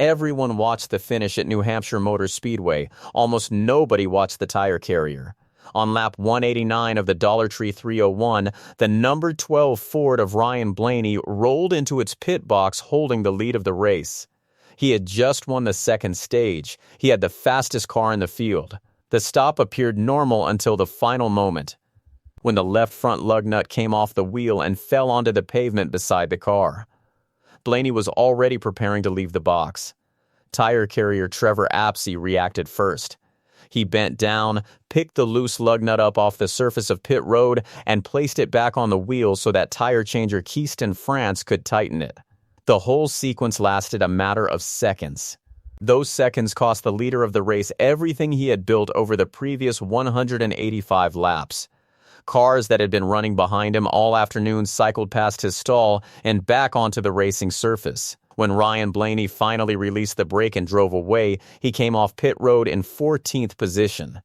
Everyone watched the finish at New Hampshire Motor Speedway. Almost nobody watched the tire carrier. On lap 189 of the Dollar Tree 301, the number 12 Ford of Ryan Blaney rolled into its pit box holding the lead of the race. He had just won the second stage. He had the fastest car in the field. The stop appeared normal until the final moment, when the left front lug nut came off the wheel and fell onto the pavement beside the car. Blaney was already preparing to leave the box. Tire carrier Trevor Apsey reacted first. He bent down, picked the loose lug nut up off the surface of pit road, and placed it back on the wheel so that tire changer Keaston France could tighten it. The whole sequence lasted a matter of seconds. Those seconds cost the leader of the race everything he had built over the previous 185 laps. Cars that had been running behind him all afternoon cycled past his stall and back onto the racing surface. When Ryan Blaney finally released the brake and drove away, he came off pit road in 14th position.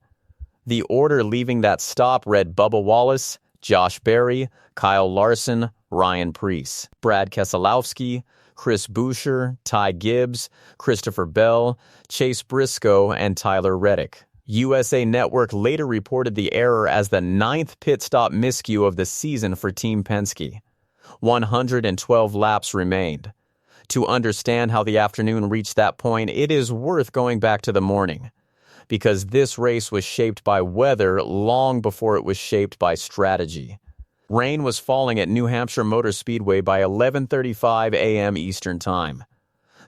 The order leaving that stop read Bubba Wallace, Josh Berry, Kyle Larson, Ryan Preece, Brad Keselowski, Chris Buescher, Ty Gibbs, Christopher Bell, Chase Briscoe, and Tyler Reddick. USA Network later reported the error as the 9th pit stop miscue of the season for Team Penske. 112 laps remained. To understand how the afternoon reached that point, it is worth going back to the morning, because this race was shaped by weather long before it was shaped by strategy. Rain was falling at New Hampshire Motor Speedway by 11:35 a.m. Eastern Time.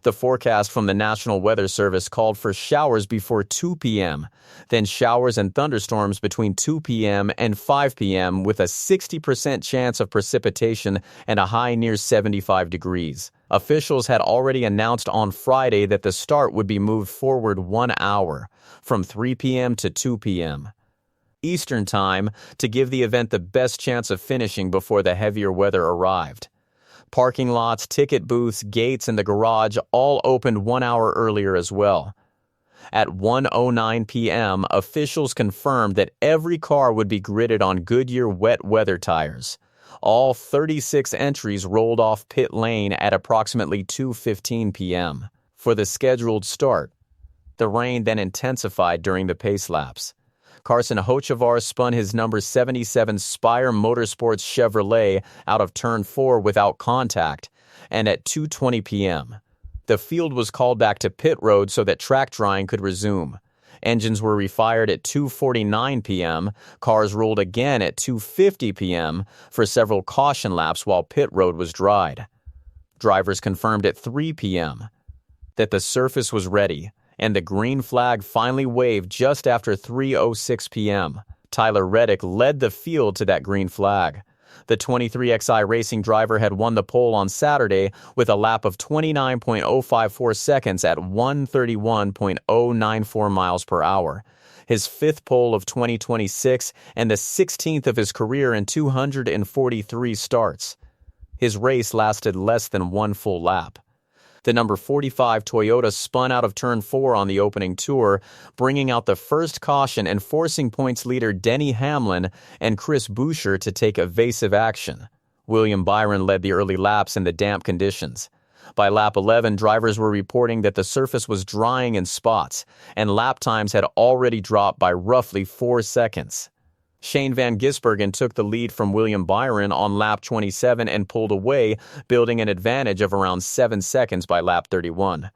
The forecast from the National Weather Service called for showers before 2 p.m., then showers and thunderstorms between 2 p.m. and 5 p.m. with a 60% chance of precipitation and a high near 75 degrees. Officials had already announced on Friday that the start would be moved forward 1 hour, from 3 p.m. to 2 p.m. Eastern Time, to give the event the best chance of finishing before the heavier weather arrived. Parking lots, ticket booths, gates, and the garage all opened 1 hour earlier as well. At 1:09 p.m., officials confirmed that every car would be gridded on Goodyear wet weather tires. All 36 entries rolled off pit lane at approximately 2:15 p.m. for the scheduled start. The rain then intensified during the pace laps. Carson Hocevar spun his number 77 Spire Motorsports Chevrolet out of Turn 4 without contact, and at 2:20 p.m., the field was called back to pit road so that track drying could resume. Engines were refired at 2:49 p.m., cars rolled again at 2:50 p.m. for several caution laps while pit road was dried. Drivers confirmed at 3 p.m. that the surface was ready, and the green flag finally waved just after 3:06 p.m. Tyler Reddick led the field to that green flag. The 23XI racing driver had won the pole on Saturday with a lap of 29.054 seconds at 131.094 miles per hour. His 5th pole of 2026 and the 16th of his career in 243 starts. His race lasted less than 1 full lap. The number 45 Toyota spun out of Turn 4 on the opening tour, bringing out the first caution and forcing points leader Denny Hamlin and Chris Buescher to take evasive action. William Byron led the early laps in the damp conditions. By lap 11, drivers were reporting that the surface was drying in spots, and lap times had already dropped by roughly 4 seconds. Shane Van Gisbergen took the lead from William Byron on lap 27 and pulled away, building an advantage of around 7 seconds by lap 31.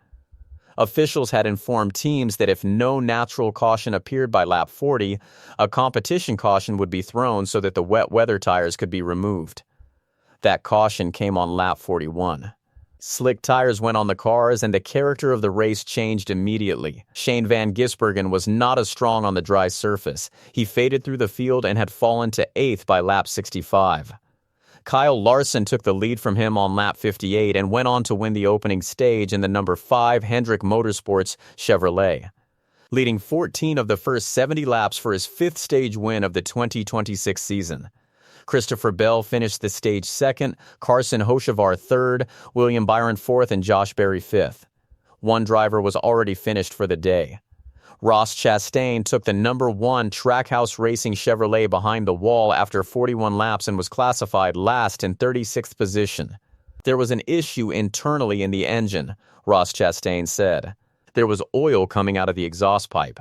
Officials had informed teams that if no natural caution appeared by lap 40, a competition caution would be thrown so that the wet weather tires could be removed. That caution came on lap 41. Slick tires went on the cars, and the character of the race changed immediately. Shane Van Gisbergen was not as strong on the dry surface. He faded through the field and had fallen to 8th by lap 65. Kyle Larson took the lead from him on lap 58 and went on to win the opening stage in the number 5 Hendrick Motorsports Chevrolet, leading 14 of the first 70 laps for his 5th stage win of the 2026 season. Christopher Bell finished the stage 2nd, Carson Hocevar 3rd, William Byron 4th, and Josh Berry 5th. One driver was already finished for the day. Ross Chastain took the number 1 Trackhouse Racing Chevrolet behind the wall after 41 laps and was classified last in 36th position. There was an issue internally in the engine, Ross Chastain said. There was oil coming out of the exhaust pipe.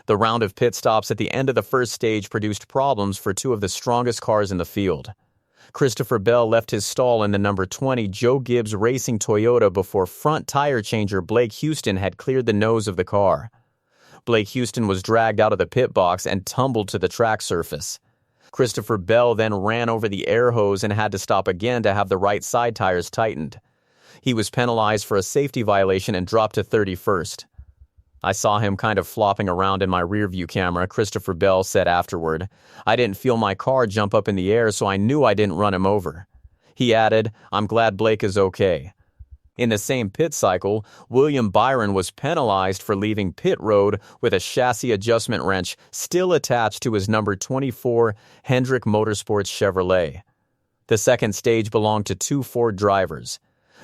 The round of pit stops at the end of the first stage produced problems for two of the strongest cars in the field. Christopher Bell left his stall in the number 20 Joe Gibbs Racing Toyota before front tire changer Blake Houston had cleared the nose of the car. Blake Houston was dragged out of the pit box and tumbled to the track surface. Christopher Bell then ran over the air hose and had to stop again to have the right side tires tightened. He was penalized for a safety violation and dropped to 31st. I saw him kind of flopping around in my rearview camera, Christopher Bell said afterward. I didn't feel my car jump up in the air, so I knew I didn't run him over. He added, I'm glad Blake is okay. In the same pit cycle, William Byron was penalized for leaving pit road with a chassis adjustment wrench still attached to his number 24 Hendrick Motorsports Chevrolet. The second stage belonged to two Ford drivers.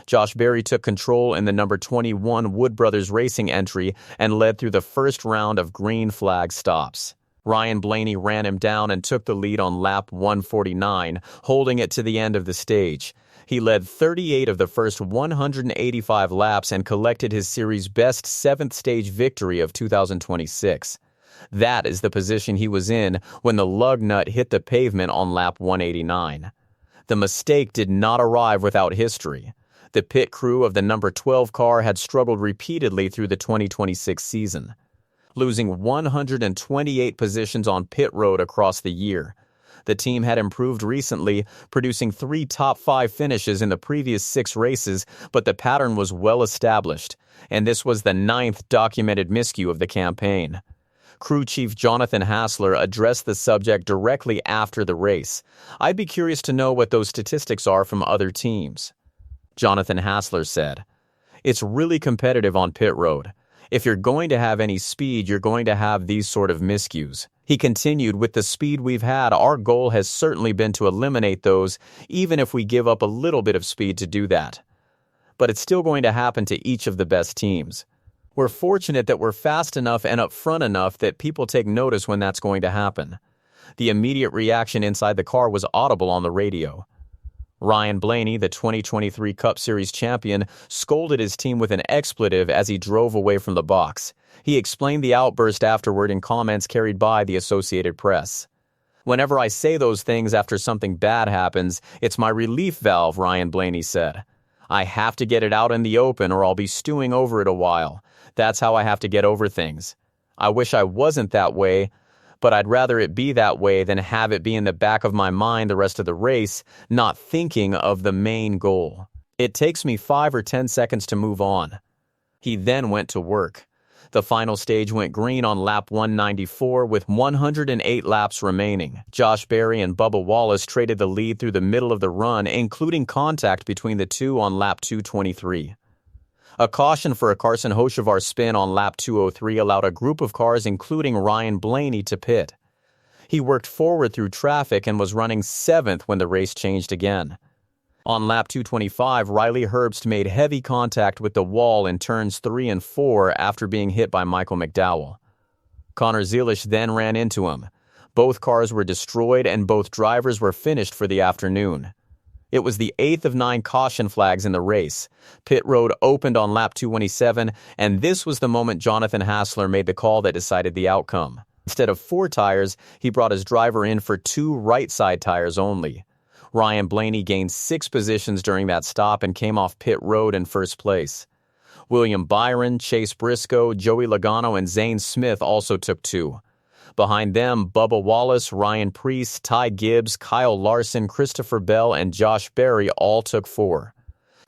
Josh Berry took control in the number 21 Wood Brothers Racing entry and led through the first round of green flag stops. Ryan Blaney ran him down and took the lead on lap 149, holding it to the end of the stage. He led 38 of the first 185 laps and collected his series best seventh stage victory of 2026. That is the position he was in when the lug nut hit the pavement on lap 189. The mistake did not arrive without history. The pit crew of the number 12 car had struggled repeatedly through the 2026 season, losing 128 positions on pit road across the year. The team had improved recently, producing 3 top 5 finishes in the previous 6 races, but the pattern was well established, and this was the 9th documented miscue of the campaign. Crew chief Jonathan Hassler addressed the subject directly after the race. I'd be curious to know what those statistics are from other teams. Jonathan Hassler said, It's really competitive on pit road. If you're going to have any speed, you're going to have these sort of miscues. He continued, with the speed we've had, our goal has certainly been to eliminate those, even if we give up a little bit of speed to do that. But it's still going to happen to each of the best teams. We're fortunate that we're fast enough and up front enough that people take notice when that's going to happen. The immediate reaction inside the car was audible on the radio. Ryan Blaney, the 2023 Cup Series champion, scolded his team with an expletive as he drove away from the box. He explained the outburst afterward in comments carried by the Associated Press. Whenever I say those things after something bad happens, it's my relief valve, Ryan Blaney said. I have to get it out in the open or I'll be stewing over it a while. That's how I have to get over things. I wish I wasn't that way, but I'd rather it be that way than have it be in the back of my mind the rest of the race, not thinking of the main goal. It takes me 5 or 10 seconds to move on. He then went to work. The final stage went green on lap 194 with 108 laps remaining. Josh Berry and Bubba Wallace traded the lead through the middle of the run, including contact between the two on lap 223. A caution for a Carson Hocevar spin on lap 203 allowed a group of cars, including Ryan Blaney, to pit. He worked forward through traffic and was running 7th when the race changed again. On lap 225, Riley Herbst made heavy contact with the wall in turns 3 and 4 after being hit by Michael McDowell. Connor Zeilish then ran into him. Both cars were destroyed and both drivers were finished for the afternoon. It was the 8th of 9 caution flags in the race. Pit road opened on lap 227, and this was the moment Jonathan Hassler made the call that decided the outcome. Instead of 4 tires, he brought his driver in for 2 right side tires only. Ryan Blaney gained 6 positions during that stop and came off pit road in first place. William Byron, Chase Briscoe, Joey Logano, and Zane Smith also took 2. Behind them, Bubba Wallace, Ryan Preece, Ty Gibbs, Kyle Larson, Christopher Bell, and Josh Berry all took 4.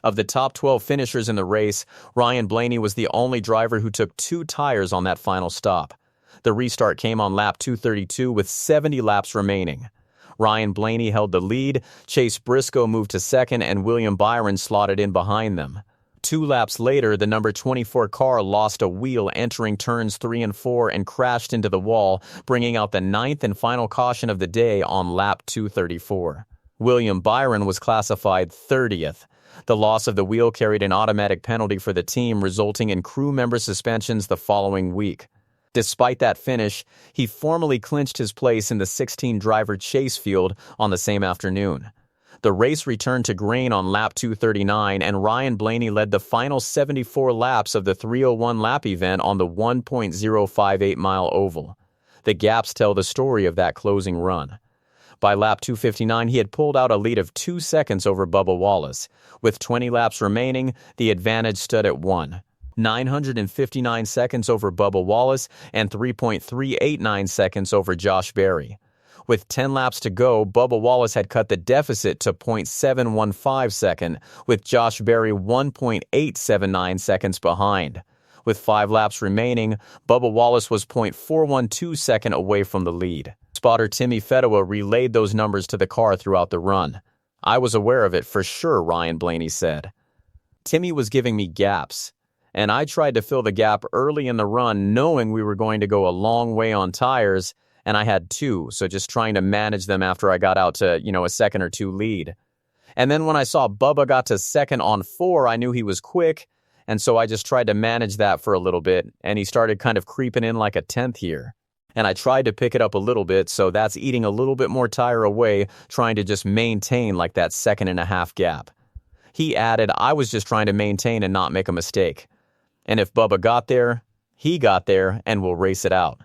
Of the top 12 finishers in the race, Ryan Blaney was the only driver who took 2 tires on that final stop. The restart came on lap 232 with 70 laps remaining. Ryan Blaney held the lead, Chase Briscoe moved to 2nd, and William Byron slotted in behind them. 2 laps later, the number 24 car lost a wheel entering turns 3 and 4 and crashed into the wall, bringing out the 9th and final caution of the day on lap 234. William Byron was classified 30th. The loss of the wheel carried an automatic penalty for the team, resulting in crew member suspensions the following week. Despite that finish, he formally clinched his place in the 16-driver chase field on the same afternoon. The race returned to grain on lap 239, and Ryan Blaney led the final 74 laps of the 301 lap event on the 1.058-mile oval. The gaps tell the story of that closing run. By lap 259, he had pulled out a lead of 2 seconds over Bubba Wallace. With 20 laps remaining, the advantage stood at 959 seconds over Bubba Wallace and 3.389 seconds over Josh Berry. With 10 laps to go, Bubba Wallace had cut the deficit to .715 seconds, with Josh Berry 1.879 seconds behind. With 5 laps remaining, Bubba Wallace was .412 seconds away from the lead. Spotter Timmy Fedua relayed those numbers to the car throughout the run. "I was aware of it for sure," Ryan Blaney said. "Timmy was giving me gaps, and I tried to fill the gap early in the run knowing we were going to go a long way on tires, and I had 2, so just trying to manage them after I got out to, a second or 2 lead. And then when I saw Bubba got to second on 4, I knew he was quick, and so I just tried to manage that for a little bit, and he started kind of creeping in like a 10th here. And I tried to pick it up a little bit, so that's eating a little bit more tire away, trying to just maintain like that 1.5-second gap." He added, "I was just trying to maintain and not make a mistake. And if Bubba got there, he got there, and we'll race it out."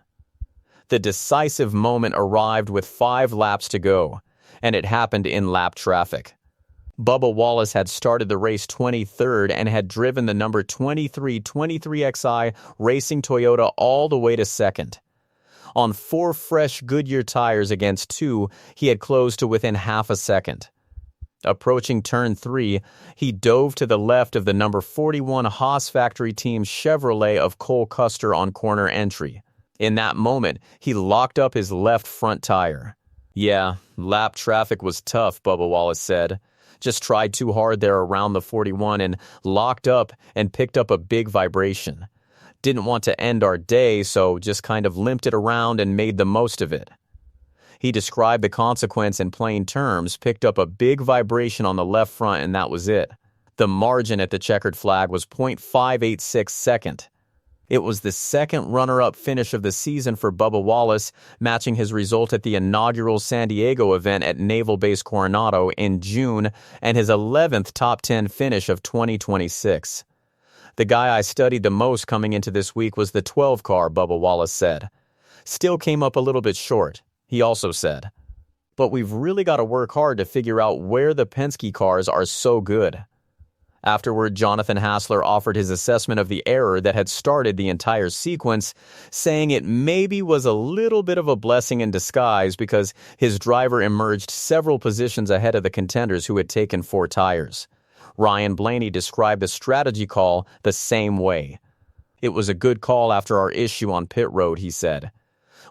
The decisive moment arrived with 5 laps to go, and it happened in lap traffic. Bubba Wallace had started the race 23rd and had driven the number 23XI Racing Toyota all the way to second. On 4 fresh Goodyear tires against 2, he had closed to within half a second. Approaching turn 3, he dove to the left of the number 41 Haas Factory Team Chevrolet of Cole Custer on corner entry. In that moment, he locked up his left front tire. "Yeah, lap traffic was tough," Bubba Wallace said. "Just tried too hard there around the 41 and locked up and picked up a big vibration. Didn't want to end our day, so just kind of limped it around and made the most of it." He described the consequence in plain terms, picked up a big vibration on the left front, and that was it. The margin at the checkered flag was .586 seconds. It was the second runner-up finish of the season for Bubba Wallace, matching his result at the inaugural San Diego event at Naval Base Coronado in June, and his 11th top 10 finish of 2026. "The guy I studied the most coming into this week was the 12 car," Bubba Wallace said. "Still came up a little bit short," he also said. "But we've really got to work hard to figure out where the Penske cars are so good." Afterward, Jonathan Hassler offered his assessment of the error that had started the entire sequence, saying it maybe was a little bit of a blessing in disguise because his driver emerged several positions ahead of the contenders who had taken 4 tires. Ryan Blaney described the strategy call the same way. "It was a good call after our issue on pit road," he said.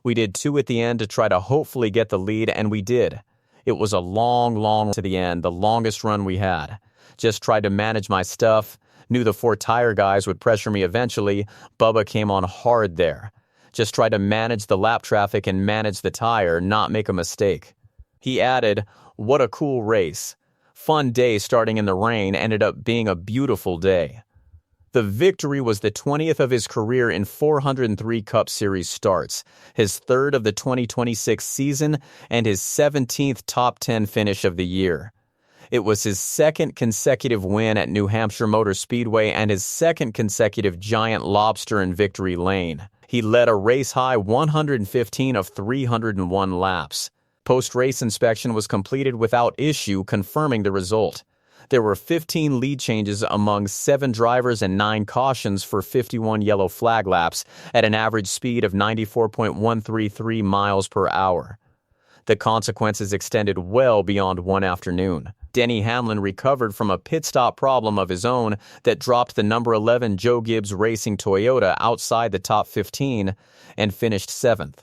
"We did 2 at the end to try to hopefully get the lead, and we did. It was a long to the end, the longest run we had. Just tried to manage my stuff. Knew the 4 tire guys would pressure me eventually. Bubba came on hard there. Just tried to manage the lap traffic and manage the tire, not make a mistake." He added, "What a cool race. Fun day starting in the rain, ended up being a beautiful day." The victory was the 20th of his career in 403 Cup Series starts, his 3rd of the 2026 season, and his 17th top 10 finish of the year. It was his 2nd consecutive win at New Hampshire Motor Speedway and his 2nd consecutive Giant Lobster in victory lane. He led a race-high 115 of 301 laps. Post-race inspection was completed without issue, confirming the result. There were 15 lead changes among 7 drivers and 9 cautions for 51 yellow flag laps at an average speed of 94.133 miles per hour. The consequences extended well beyond one afternoon. Denny Hamlin recovered from a pit stop problem of his own that dropped the number 11 Joe Gibbs Racing Toyota outside the top 15 and finished 7th.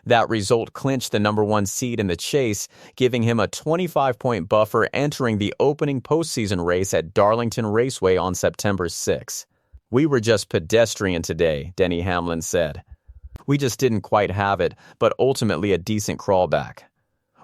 That result clinched the number 1 seed in the chase, giving him a 25-point buffer entering the opening postseason race at Darlington Raceway on September 6. "We were just pedestrian today," Denny Hamlin said. "We just didn't quite have it, but ultimately a decent crawlback."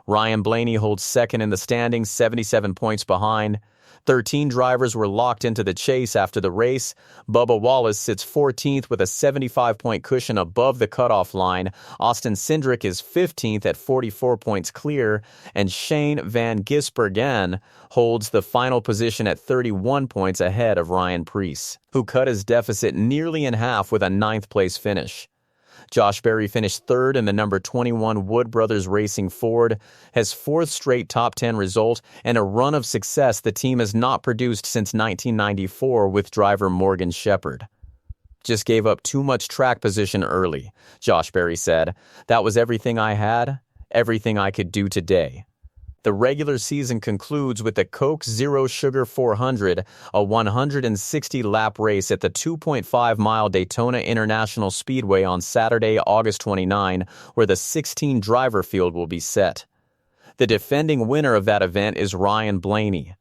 Ryan Blaney holds second in the standings, 77 points behind. 13 drivers were locked into the chase after the race. Bubba Wallace sits 14th with a 75-point cushion above the cutoff line. Austin Cindric is 15th at 44 points clear. And Shane Van Gisbergen holds the final position at 31 points ahead of Ryan Preece, who cut his deficit nearly in half with a 9th-place finish. Josh Berry finished third in the number 21 Wood Brothers Racing Ford, his 4th straight top 10 result, and a run of success the team has not produced since 1994 with driver Morgan Shepherd. Just gave up too much track position early, Josh Berry said. That was everything I had, everything I could do today. The regular season concludes with the Coke Zero Sugar 400, a 160-lap race at the 2.5-mile Daytona International Speedway on Saturday, August 29, where the 16-driver field will be set. The defending winner of that event is Ryan Blaney.